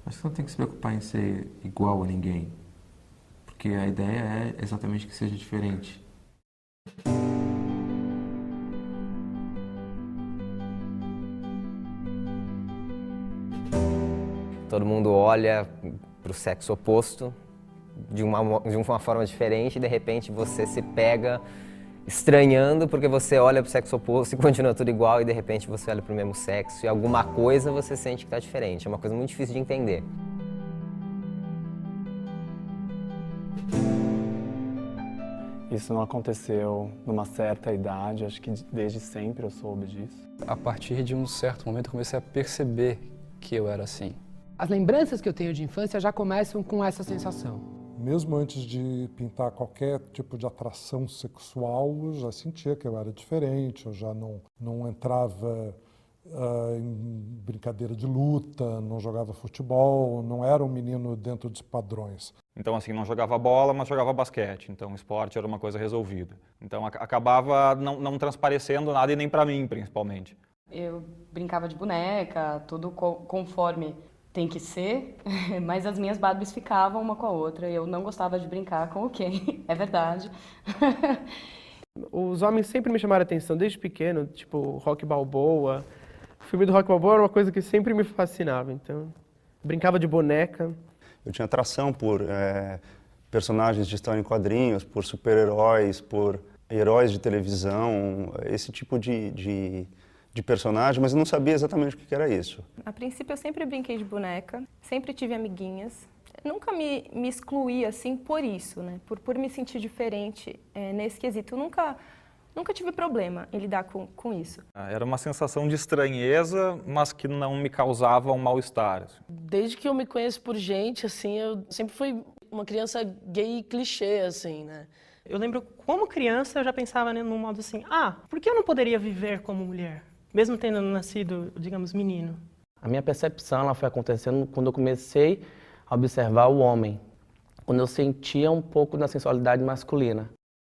Acho que você não tem que se preocupar em ser igual a ninguém, porque a ideia é exatamente que seja diferente. Todo mundo olha para o sexo oposto de uma forma diferente e de repente você se pega estranhando porque você olha para o sexo oposto e continua tudo igual e de repente você olha para o mesmo sexo e alguma coisa você sente que está diferente. É uma coisa muito difícil de entender. Isso não aconteceu numa certa idade, acho que desde sempre eu soube disso. A partir de um certo momento eu comecei a perceber que eu era assim. As lembranças que eu tenho de infância já começam com essa sensação. Mesmo antes de pintar qualquer tipo de atração sexual, eu já sentia que eu era diferente, eu já não entrava em brincadeira de luta, não jogava futebol, não era um menino dentro dos padrões. Então, assim, não jogava bola, mas jogava basquete. Então, o esporte era uma coisa resolvida. Então, acabava não transparecendo nada e nem para mim, principalmente. Eu brincava de boneca, tudo conforme tem que ser, mas as minhas Barbies ficavam uma com a outra e eu não gostava de brincar com o Ken, é verdade. Os homens sempre me chamaram a atenção desde pequeno, tipo Rock Balboa. O filme do Rock Balboa era uma coisa que sempre me fascinava, então brincava de boneca. Eu tinha atração por personagens de história em quadrinhos, por super-heróis, por heróis de televisão, esse tipo de personagem, mas eu não sabia exatamente o que era isso. A princípio eu sempre brinquei de boneca, sempre tive amiguinhas. Nunca me excluí assim por isso, né? Por me sentir diferente nesse quesito. Eu nunca tive problema em lidar com isso. Era uma sensação de estranheza, mas que não me causava um mal-estar. Desde que eu me conheço por gente, assim, eu sempre fui uma criança gay clichê, assim, né? Eu lembro, como criança, eu já pensava num modo assim, por que eu não poderia viver como mulher? Mesmo tendo nascido, digamos, menino. A minha percepção ela foi acontecendo quando eu comecei a observar o homem, quando eu sentia um pouco da sensualidade masculina.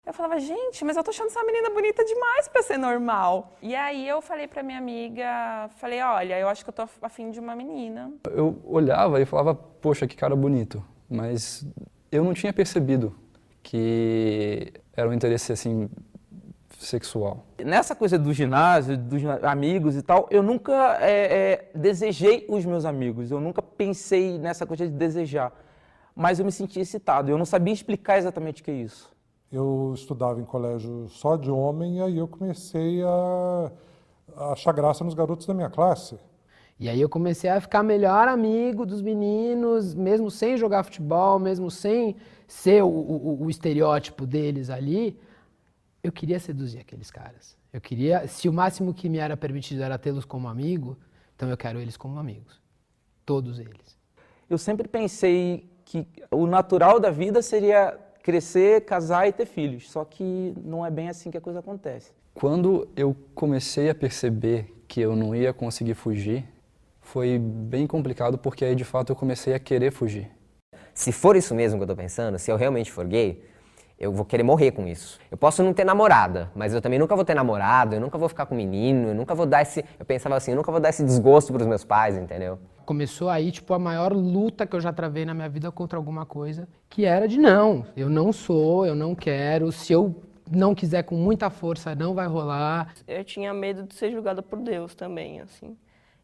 Eu falava, gente, mas eu tô achando essa menina bonita demais pra ser normal. E aí eu falei pra minha amiga, olha, eu acho que eu tô afim de uma menina. Eu olhava e falava, poxa, que cara bonito, mas eu não tinha percebido que era um interesse, assim, sexual. Nessa coisa do ginásio, dos amigos e tal, eu nunca desejei os meus amigos, eu nunca pensei nessa coisa de desejar, mas eu me sentia excitado, eu não sabia explicar exatamente o que é isso. Eu estudava em colégio só de homem e aí eu comecei a achar graça nos garotos da minha classe. E aí eu comecei a ficar melhor amigo dos meninos, mesmo sem jogar futebol, mesmo sem ser o estereótipo deles ali. Eu queria seduzir aqueles caras. Eu queria, se o máximo que me era permitido era tê-los como amigo, então eu quero eles como amigos. Todos eles. Eu sempre pensei que o natural da vida seria crescer, casar e ter filhos. Só que não é bem assim que a coisa acontece. Quando eu comecei a perceber que eu não ia conseguir fugir, foi bem complicado porque aí de fato eu comecei a querer fugir. Se for isso mesmo que eu tô pensando, se eu realmente for gay, eu vou querer morrer com isso. Eu posso não ter namorada, mas eu também nunca vou ter namorado, eu nunca vou ficar com menino, eu nunca vou dar esse... Eu pensava assim, eu nunca vou dar esse desgosto pros meus pais, entendeu? Começou aí, tipo, a maior luta que eu já travei na minha vida contra alguma coisa, que era de não, eu não sou, eu não quero, se eu não quiser com muita força, não vai rolar. Eu tinha medo de ser julgada por Deus também, assim.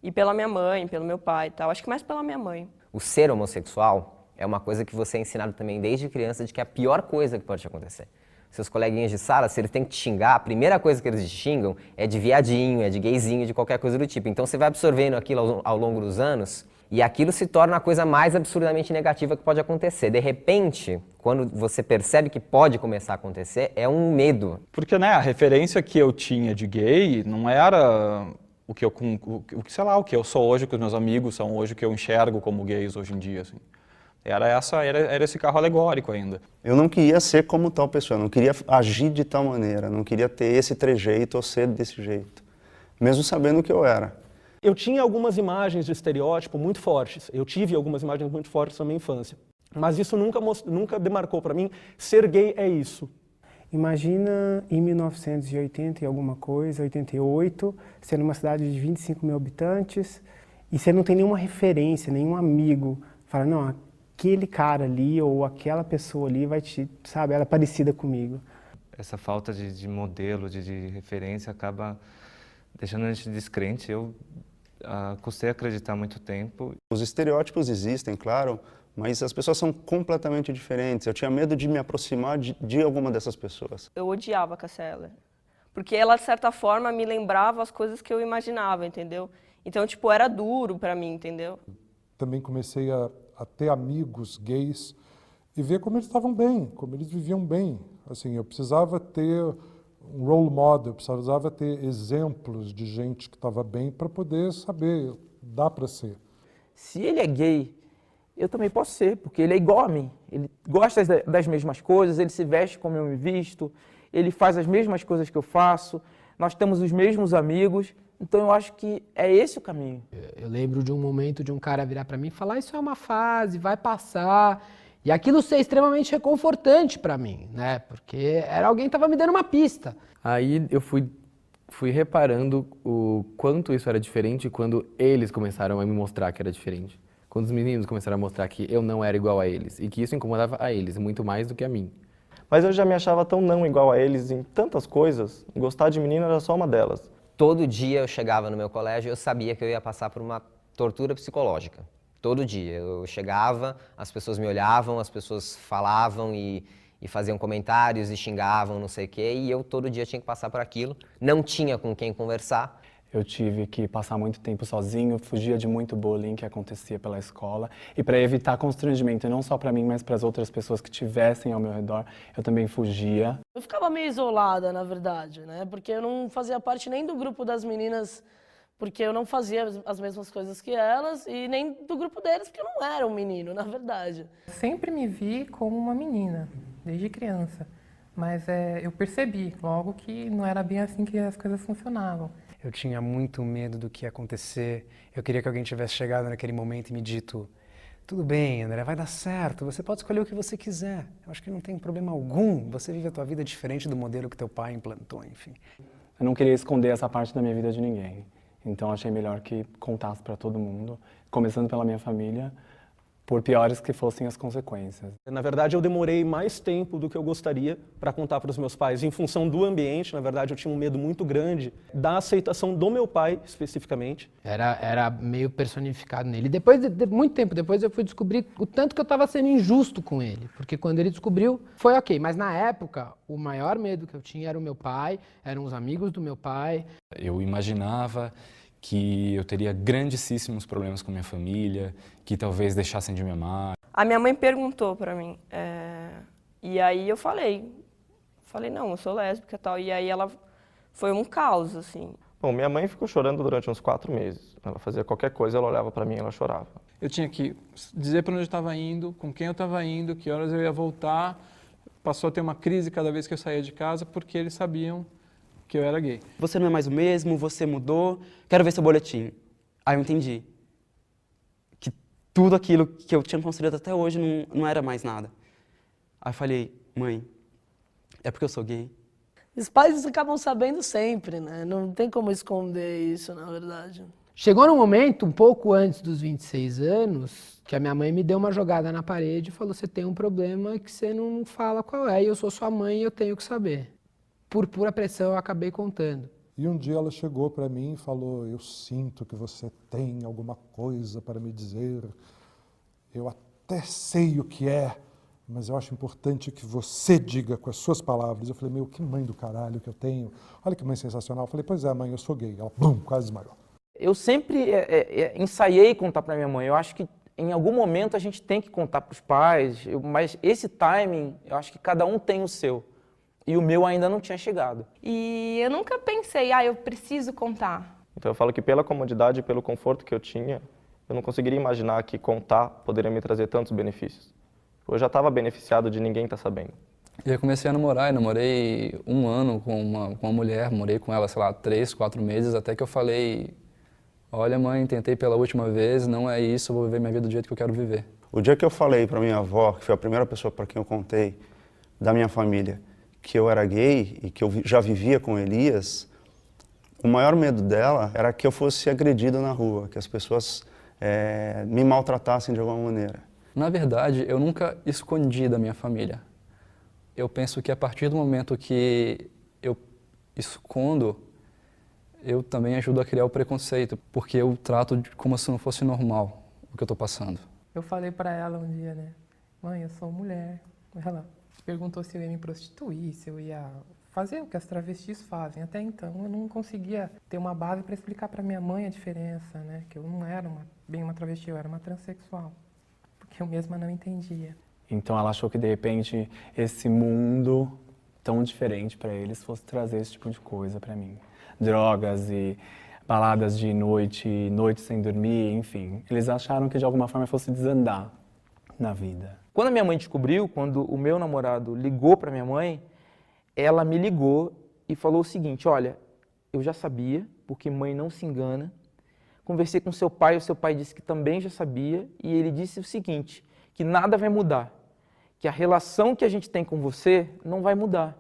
E pela minha mãe, pelo meu pai e tal, acho que mais pela minha mãe. O ser homossexual é uma coisa que você é ensinado também desde criança de que é a pior coisa que pode te acontecer. Seus coleguinhas de sala, se eles têm que te xingar, a primeira coisa que eles te xingam é de viadinho, é de gayzinho, de qualquer coisa do tipo. Então você vai absorvendo aquilo ao longo dos anos e aquilo se torna a coisa mais absurdamente negativa que pode acontecer. De repente, quando você percebe que pode começar a acontecer, é um medo. Porque, né, a referência que eu tinha de gay não era o que eu sou hoje, o que os meus amigos são hoje, o que eu enxergo como gays hoje em dia, assim. Era esse carro alegórico ainda. Eu não queria ser como tal pessoa, eu não queria agir de tal maneira, não queria ter esse trejeito ou ser desse jeito, mesmo sabendo o que eu era. Eu tinha algumas imagens de estereótipo muito fortes, eu tive algumas imagens muito fortes na minha infância, mas isso nunca demarcou para mim, ser gay é isso. Imagina em 1980 e alguma coisa, 88, sendo uma cidade de 25 mil habitantes, E você não tem nenhuma referência, nenhum amigo, fala, não, aquele cara ali ou aquela pessoa ali vai te, sabe, ela é parecida comigo. Essa falta de modelo, de referência acaba deixando a gente descrente. Eu custei a acreditar muito tempo. Os estereótipos existem, claro, mas as pessoas são completamente diferentes. Eu tinha medo de me aproximar de alguma dessas pessoas. Eu odiava a Cássia Eller, porque ela, de certa forma, me lembrava as coisas que eu imaginava, entendeu? Então, tipo, era duro pra mim, entendeu? Também comecei a ter amigos gays e ver como eles estavam bem, como eles viviam bem. Assim, eu precisava ter um role model, eu precisava ter exemplos de gente que estava bem para poder saber, dá para ser. Se ele é gay, eu também posso ser, porque ele é igual a mim. Ele gosta das mesmas coisas, ele se veste como eu me visto, ele faz as mesmas coisas que eu faço, nós temos os mesmos amigos, então eu acho que é esse o caminho. Eu lembro de um momento de um cara virar para mim e falar, isso é uma fase, vai passar. E aquilo ser extremamente reconfortante para mim, né? Porque era alguém que estava me dando uma pista. Aí eu fui reparando o quanto isso era diferente quando eles começaram a me mostrar que era diferente. Quando os meninos começaram a mostrar que eu não era igual a eles e que isso incomodava a eles muito mais do que a mim. Mas eu já me achava tão não igual a eles em tantas coisas. Gostar de menina era só uma delas. Todo dia eu chegava no meu colégio e eu sabia que eu ia passar por uma tortura psicológica. Todo dia. Eu chegava, as pessoas me olhavam, as pessoas falavam e faziam comentários e xingavam, não sei o quê, e eu todo dia tinha que passar por aquilo. Não tinha com quem conversar. Eu tive que passar muito tempo sozinho, fugia de muito bullying que acontecia pela escola. E para evitar constrangimento, não só para mim, mas para as outras pessoas que estivessem ao meu redor, eu também fugia. Eu ficava meio isolada, na verdade, né? Porque eu não fazia parte nem do grupo das meninas, porque eu não fazia as mesmas coisas que elas, e nem do grupo deles, porque eu não era um menino, na verdade. Sempre me vi como uma menina, desde criança. Mas eu percebi logo que não era bem assim que as coisas funcionavam. Eu tinha muito medo do que ia acontecer. Eu queria que alguém tivesse chegado naquele momento e me dito, tudo bem, André, vai dar certo, você pode escolher o que você quiser. Eu acho que não tem problema algum, você vive a tua vida diferente do modelo que teu pai implantou, enfim. Eu não queria esconder essa parte da minha vida de ninguém. Então achei melhor que contasse para todo mundo, começando pela minha família, por piores que fossem as consequências. Na verdade, eu demorei mais tempo do que eu gostaria para contar para os meus pais. Em função do ambiente, na verdade, eu tinha um medo muito grande da aceitação do meu pai, especificamente. Era meio personificado nele. Depois, muito tempo depois, eu fui descobrir o tanto que eu estava sendo injusto com ele. Porque quando ele descobriu, foi ok. Mas na época, o maior medo que eu tinha era o meu pai, eram os amigos do meu pai. Eu imaginava que eu teria grandíssimos problemas com minha família, que talvez deixassem de me amar. A minha mãe perguntou pra mim, e aí eu falei não, eu sou lésbica e tal, e aí ela foi um caos, assim. Bom, minha mãe ficou chorando durante uns 4 meses. Ela fazia qualquer coisa, ela olhava pra mim e ela chorava. Eu tinha que dizer para onde eu estava indo, com quem eu estava indo, que horas eu ia voltar. Passou a ter uma crise cada vez que eu saía de casa, porque eles sabiam que eu era gay. Você não é mais o mesmo, você mudou, quero ver seu boletim. Aí eu entendi que tudo aquilo que eu tinha construído até hoje não era mais nada. Aí eu falei, mãe, é porque eu sou gay? Os pais acabam sabendo sempre, né? Não tem como esconder isso, na verdade. Chegou num momento, um pouco antes dos 26 anos, que a minha mãe me deu uma jogada na parede e falou, você tem um problema que você não fala qual é, e eu sou sua mãe e eu tenho que saber. Por pura pressão, eu acabei contando. E um dia ela chegou para mim e falou, eu sinto que você tem alguma coisa para me dizer. Eu até sei o que é, mas eu acho importante que você diga com as suas palavras. Eu falei, meu, que mãe do caralho que eu tenho. Olha que mãe sensacional. Eu falei, pois é, mãe, eu sou gay. Ela, bum, quase desmaiou. Eu sempre ensaiei contar para minha mãe. Eu acho que em algum momento a gente tem que contar para os pais, mas esse timing, eu acho que cada um tem o seu. E o meu ainda não tinha chegado. E eu nunca pensei, eu preciso contar. Então eu falo que pela comodidade e pelo conforto que eu tinha, eu não conseguiria imaginar que contar poderia me trazer tantos benefícios. Eu já estava beneficiado de ninguém estar sabendo. E eu comecei a namorar, e namorei 1 ano com uma mulher, morei com ela, sei lá, 3, 4 meses, até que eu falei, olha mãe, tentei pela última vez, não é isso, eu vou viver minha vida do jeito que eu quero viver. O dia que eu falei para minha avó, que foi a primeira pessoa para quem eu contei, da minha família, que eu era gay e que eu já vivia com Elias, o maior medo dela era que eu fosse agredido na rua, que as pessoas me maltratassem de alguma maneira. Na verdade, eu nunca escondi da minha família. Eu penso que a partir do momento que eu escondo, eu também ajudo a criar o preconceito, porque eu trato como se não fosse normal o que eu estou passando. Eu falei pra ela um dia, né? Mãe, eu sou mulher. Ela perguntou se eu ia me prostituir, se eu ia fazer o que as travestis fazem. Até então eu não conseguia ter uma base para explicar para minha mãe a diferença, né? Que eu não era bem uma travesti, eu era uma transexual. Porque eu mesma não entendia. Então ela achou que de repente esse mundo tão diferente para eles fosse trazer esse tipo de coisa para mim. Drogas e baladas de noite, noite sem dormir, enfim. Eles acharam que de alguma forma fosse desandar na vida. Quando a minha mãe descobriu, quando o meu namorado ligou para minha mãe, ela me ligou e falou o seguinte: olha, eu já sabia, porque mãe não se engana. Conversei com seu pai, o seu pai disse que também já sabia, e ele disse o seguinte, que nada vai mudar, que a relação que a gente tem com você não vai mudar.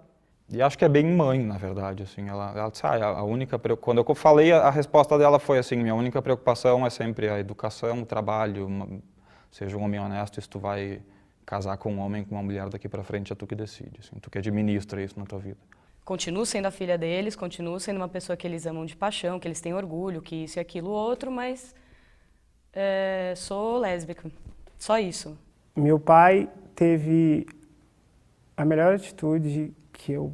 E acho que é bem mãe, na verdade, assim, ela disse, a única quando eu falei, a resposta dela foi assim, minha única preocupação é sempre a educação, o trabalho, seja um homem honesto, se tu vai casar com um homem, com uma mulher daqui pra frente, é tu que decide, assim, tu que administra isso na tua vida. Continuo sendo a filha deles, continuo sendo uma pessoa que eles amam de paixão, que eles têm orgulho, que isso e aquilo outro, mas sou lésbica, só isso. Meu pai teve a melhor atitude que eu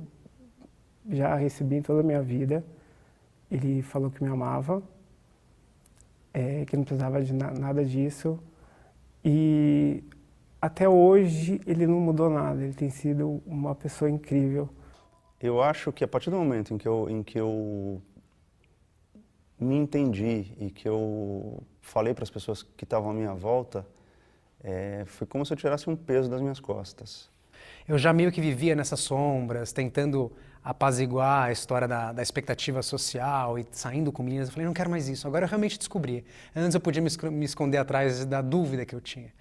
já recebi em toda a minha vida. Ele falou que me amava, que não precisava de nada disso. E até hoje ele não mudou nada, ele tem sido uma pessoa incrível. Eu acho que a partir do momento em que eu me entendi e que eu falei para as pessoas que estavam à minha volta, foi como se eu tirasse um peso das minhas costas. Eu já meio que vivia nessas sombras, tentando apaziguar a história da expectativa social e saindo com meninas. Eu falei, não quero mais isso. Agora eu realmente descobri. Antes eu podia me esconder atrás da dúvida que eu tinha.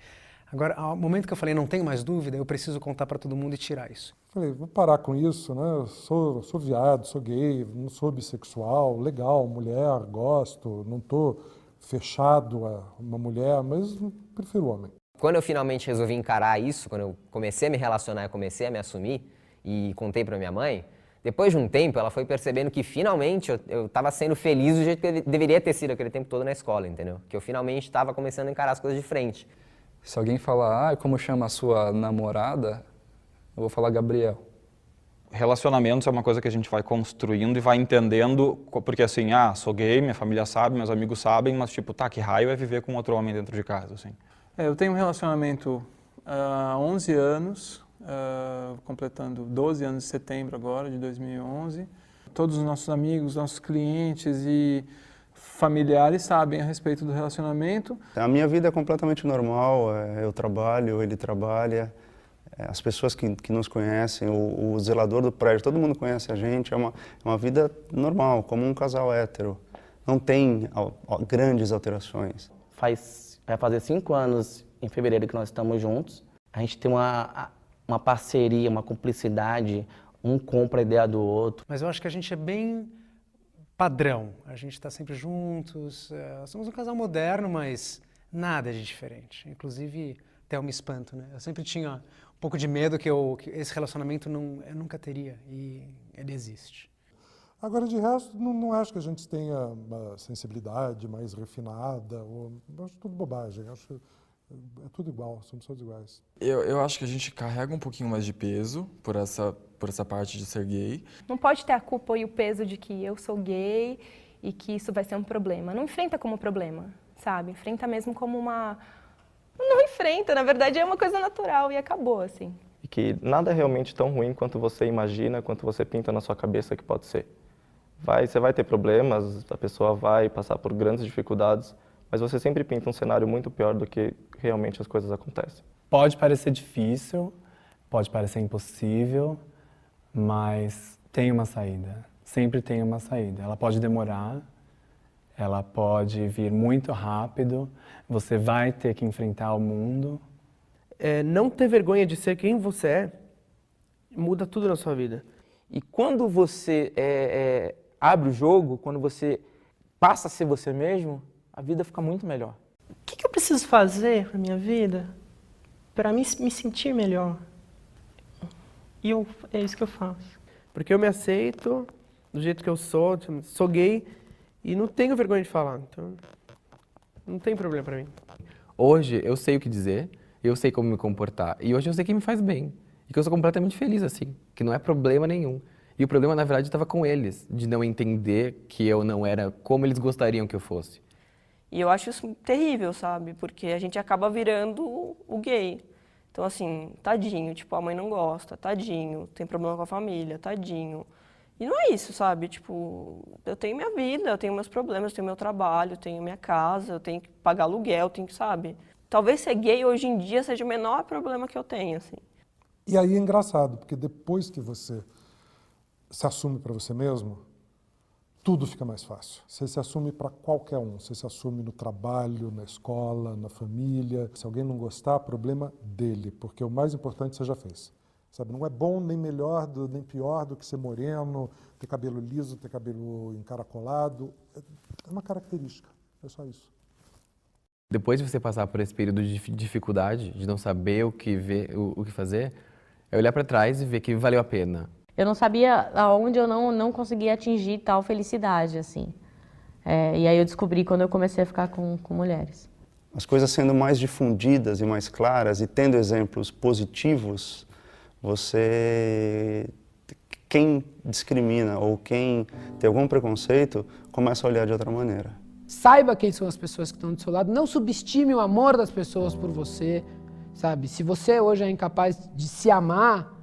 Agora, ao momento que eu falei, não tenho mais dúvida, eu preciso contar para todo mundo e tirar isso. Falei, vou parar com isso, né? Eu sou viado, sou gay, não sou bissexual, legal, mulher, gosto, não estou fechado a uma mulher, mas prefiro homem. Quando eu finalmente resolvi encarar isso, quando eu comecei a me relacionar, comecei a me assumir e contei pra minha mãe, depois de um tempo ela foi percebendo que finalmente eu estava sendo feliz do jeito que eu deveria ter sido aquele tempo todo na escola, entendeu? Que eu finalmente estava começando a encarar as coisas de frente. Se alguém falar, como chama a sua namorada, eu vou falar Gabriel. Relacionamentos é uma coisa que a gente vai construindo e vai entendendo, porque assim, sou gay, minha família sabe, meus amigos sabem, mas tipo, que raio é viver com outro homem dentro de casa, assim. Eu tenho um relacionamento há 11 anos, completando 12 anos de setembro agora, de 2011. Todos os nossos amigos, nossos clientes e familiares sabem a respeito do relacionamento. A minha vida é completamente normal, eu trabalho, ele trabalha, as pessoas que nos conhecem, o zelador do prédio, todo mundo conhece a gente, é uma vida normal, como um casal hétero. Não tem grandes alterações. Vai fazer 5 anos em fevereiro que nós estamos juntos. A gente tem uma parceria, uma cumplicidade, um compra a ideia do outro. Mas eu acho que a gente é bem padrão. A gente está sempre juntos, somos um casal moderno, mas nada de diferente. Inclusive, até eu me espanto, né? Eu sempre tinha um pouco de medo que esse relacionamento eu nunca teria, e ele existe. Agora, de resto, não acho que a gente tenha uma sensibilidade mais refinada, acho tudo bobagem, acho que é tudo igual, somos todos iguais. Eu acho que a gente carrega um pouquinho mais de peso por essa parte de ser gay. Não pode ter a culpa e o peso de que eu sou gay e que isso vai ser um problema. Não enfrenta como problema, sabe? Enfrenta mesmo como uma... Não enfrenta, na verdade é uma coisa natural e acabou, assim. E que nada é realmente tão ruim quanto você imagina, quanto você pinta na sua cabeça que pode ser. Você vai ter problemas, a pessoa vai passar por grandes dificuldades, mas você sempre pinta um cenário muito pior do que realmente as coisas acontecem. Pode parecer difícil, pode parecer impossível, mas tem uma saída. Sempre tem uma saída. Ela pode demorar, ela pode vir muito rápido, você vai ter que enfrentar o mundo. Não ter vergonha de ser quem você é muda tudo na sua vida. E quando você abre o jogo, quando você passa a ser você mesmo, a vida fica muito melhor. O que eu preciso fazer para minha vida para me sentir melhor? E é isso que eu faço. Porque eu me aceito do jeito que eu sou gay e não tenho vergonha de falar, então não tem problema para mim. Hoje eu sei o que dizer, eu sei como me comportar e hoje eu sei que me faz bem e que eu sou completamente feliz assim, que não é problema nenhum. E o problema na verdade estava com eles, de não entender que eu não era como eles gostariam que eu fosse. E eu acho isso terrível, sabe? Porque a gente acaba virando o gay. Então, assim, tadinho, tipo, a mãe não gosta, tadinho, tem problema com a família, tadinho. E não é isso, sabe? Tipo, eu tenho minha vida, eu tenho meus problemas, eu tenho meu trabalho, eu tenho minha casa, eu tenho que pagar aluguel, eu tenho que, sabe? Talvez ser gay hoje em dia seja o menor problema que eu tenho, assim. E aí é engraçado, porque depois que você se assume para você mesmo, tudo fica mais fácil. Você se assume para qualquer um. Você se assume no trabalho, na escola, na família. Se alguém não gostar, problema dele, porque o mais importante você já fez. Sabe, não é bom nem melhor, nem pior do que ser moreno, ter cabelo liso, ter cabelo encaracolado. É uma característica, é só isso. Depois de você passar por esse período de dificuldade, de não saber o que fazer, é olhar para trás e ver que valeu a pena. Eu não sabia aonde eu não conseguia atingir tal felicidade, assim. E aí eu descobri quando eu comecei a ficar com mulheres. As coisas sendo mais difundidas e mais claras e tendo exemplos positivos, quem discrimina ou quem tem algum preconceito, começa a olhar de outra maneira. Saiba quem são as pessoas que estão do seu lado, não subestime o amor das pessoas por você, sabe? Se você hoje é incapaz de se amar,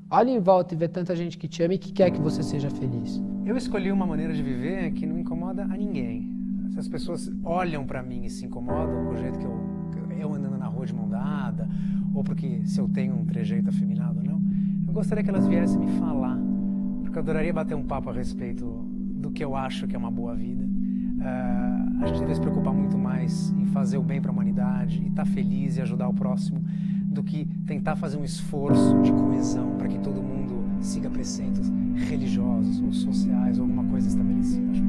olha em volta e vê tanta gente que te ama e que quer que você seja feliz. Eu escolhi uma maneira de viver que não incomoda a ninguém. Se as pessoas olham pra mim e se incomodam com o jeito que eu andando na rua de mão dada, ou porque se eu tenho um trejeito afeminado ou não, eu gostaria que elas viessem me falar, porque eu adoraria bater um papo a respeito do que eu acho que é uma boa vida. A gente deve se preocupar muito mais em fazer o bem para a humanidade e estar feliz e ajudar o próximo do que tentar fazer um esforço de coesão para que todo mundo siga preceitos religiosos ou sociais ou alguma coisa estabelecida. Acho que